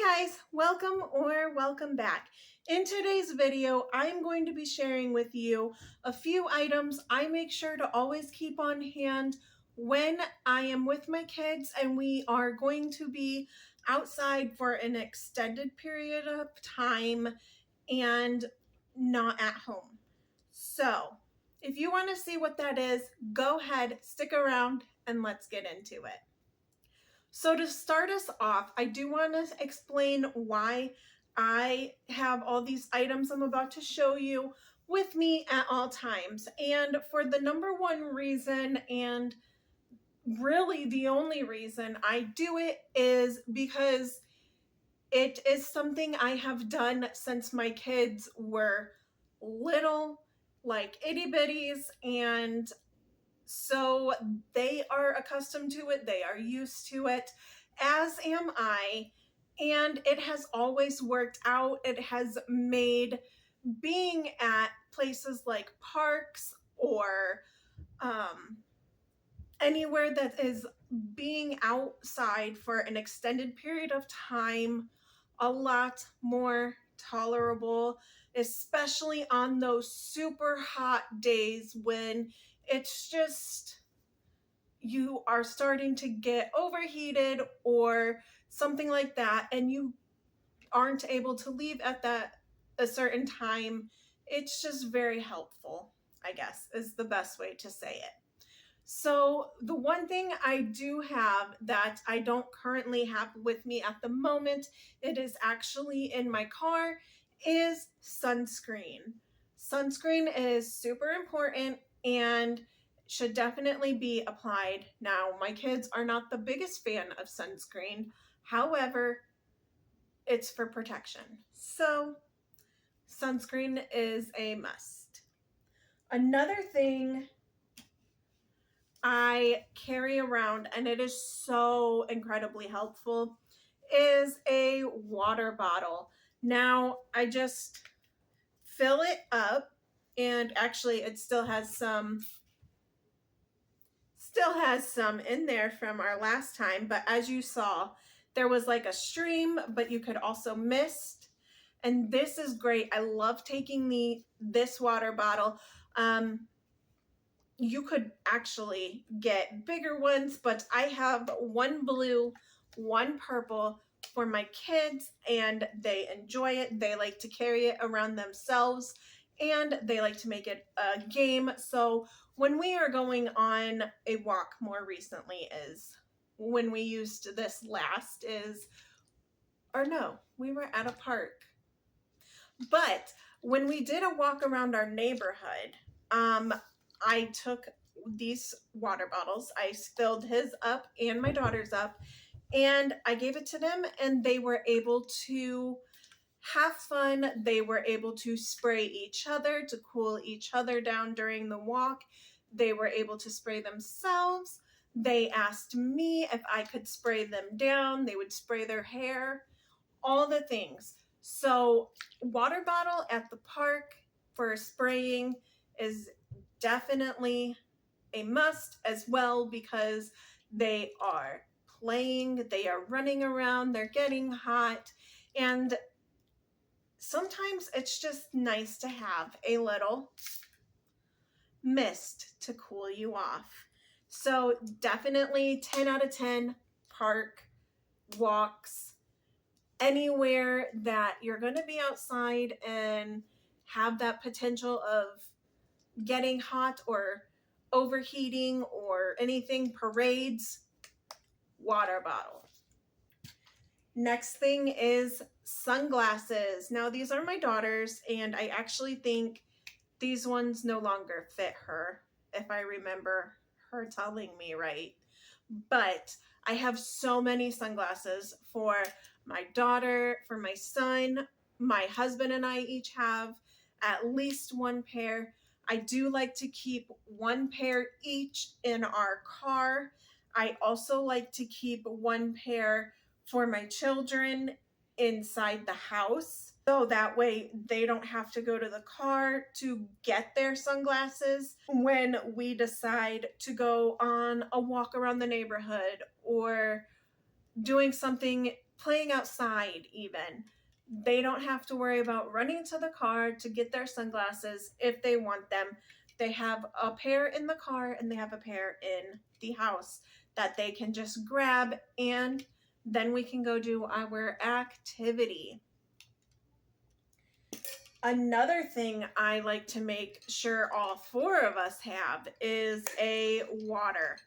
Hi guys, welcome back. In today's video, I'm going to be sharing with you a few items I make sure to always keep on hand when I am with my kids and we are going to be outside for an extended period of time and not at home. So, if you want to see what that is, go ahead, stick around, and let's get into it. So to start us off, I do want to explain why I have all these items I'm about to show you with me at all times. And for the number one reason, and really the only reason I do it, is because it is something I have done since my kids were little, like itty bitties, and so they are accustomed to it, they are used to it, as am I, and it has always worked out. It has made being at places like parks or anywhere that is being outside for an extended period of time a lot more tolerable, especially on those super hot days when it's just you are starting to get overheated or something like that and you aren't able to leave at that a certain time. It's just very helpful, I guess, is the best way to say it. So the one thing I do have that I don't currently have with me at the moment, it is actually in my car, is sunscreen. Sunscreen is super important and should definitely be applied. Now, my kids are not the biggest fan of sunscreen. However, it's for protection. So sunscreen is a must. Another thing I carry around, and it is so incredibly helpful, is a water bottle. Now, I just fill it up, and actually it still has some in there from our last time, but as you saw, there was like a stream, but you could also mist. And this is great. I love taking this water bottle. You could actually get bigger ones, but I have one blue, one purple for my kids, and they enjoy it. They like to carry it around themselves, and they like to make it a game. So when we are going on a walk more recently is when we used this last is, or no, we were at a park. But when we did a walk around our neighborhood, I took these water bottles. I filled his up and my daughter's up, and I gave it to them, and they were able to have fun. They were able to spray each other to cool each other down during the walk. They were able to spray themselves. They asked me if I could spray them down. They would spray their hair, all the things. So water bottle at the park for spraying is definitely a must as well, because they are playing, they are running around, they're getting hot, and sometimes it's just nice to have a little mist to cool you off. So definitely 10 out of 10, park, walks, anywhere that you're going to be outside and have that potential of getting hot or overheating or anything, parades, water bottle. Next thing is sunglasses. Now these are my daughter's, and I actually think these ones no longer fit her, if I remember her telling me right. But I have so many sunglasses for my daughter, for my son. My husband and I each have at least one pair. I do like to keep one pair each in our car. I also like to keep one pair for my children inside the house, so that way they don't have to go to the car to get their sunglasses when we decide to go on a walk around the neighborhood or doing something playing outside even. They don't have to worry about running to the car to get their sunglasses if they want them. They have a pair in the car and they have a pair in the house that they can just grab, and then we can go do our activity. Another thing I like to make sure all four of us have is a water.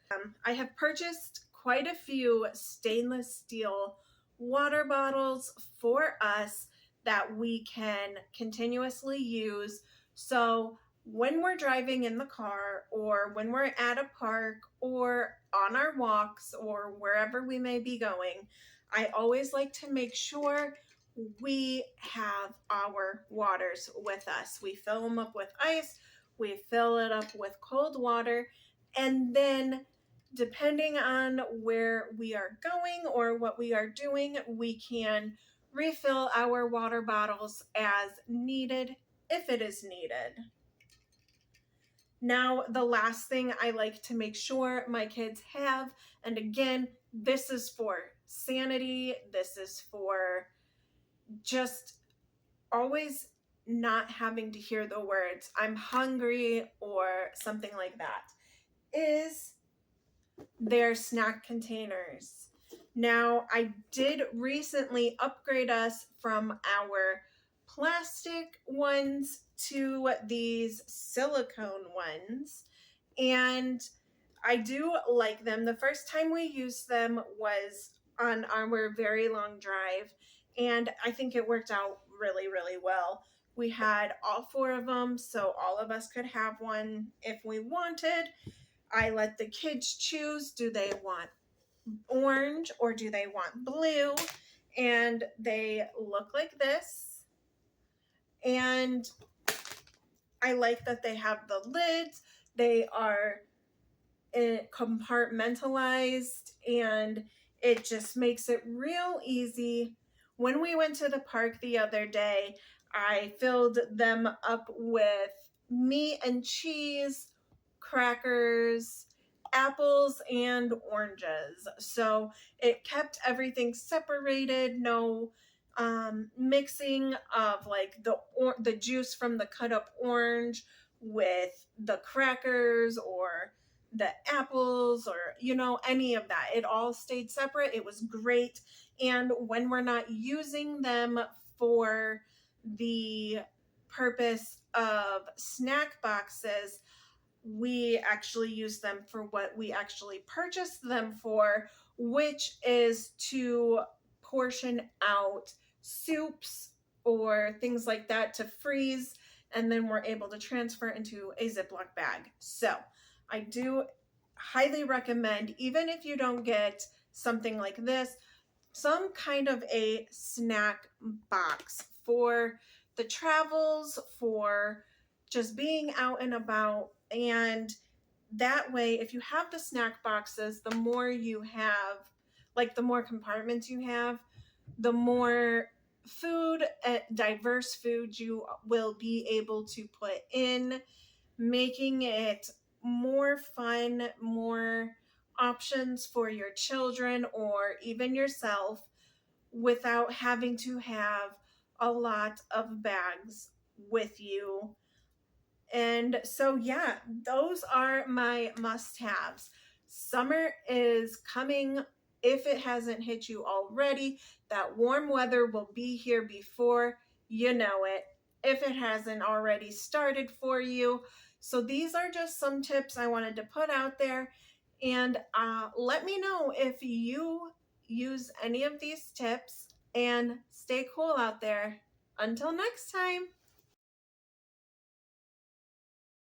I have purchased quite a few stainless steel water bottles for us that we can continuously use. So when we're driving in the car, or when we're at a park, or on our walks, or wherever we may be going, I always like to make sure we have our waters with us. We fill them up with ice, we fill it up with cold water, and then depending on where we are going or what we are doing, we can refill our water bottles as needed if it is needed. Now, the last thing I like to make sure my kids have, and again, this is for sanity, this is for just always not having to hear the words "I'm hungry" or something like that, is their snack containers. Now, I did recently upgrade us from our plastic ones to these silicone ones, and I do like them. The first time we used them was on our very long drive, and I think it worked out really, really well. We had all four of them, so all of us could have one if we wanted. I let the kids choose, do they want orange or do they want blue? And they look like this. And I like that they have the lids. They are compartmentalized, and it just makes it real easy. When we went to the park the other day, I filled them up with meat and cheese, crackers, apples, and oranges. So it kept everything separated, no mixing of like the juice from the cut up orange with the crackers or the apples, or any of that. It all stayed separate. It was great. And when we're not using them for the purpose of snack boxes, we actually use them for what we actually purchased them for, which is to portion out soups or things like that to freeze, and then we're able to transfer into a Ziploc bag. So I do highly recommend, even if you don't get something like this, some kind of a snack box for the travels, for just being out and about. And that way, if you have the snack boxes, the more you have, like the more compartments you have, the more food, diverse food you will be able to put in, making it more fun, more options for your children or even yourself, without having to have a lot of bags with you. And so, yeah, those are my must haves. Summer is coming. If it hasn't hit you already, that warm weather will be here before you know it, if it hasn't already started for you. So, these are just some tips I wanted to put out there. And let me know if you use any of these tips, and stay cool out there. Until next time.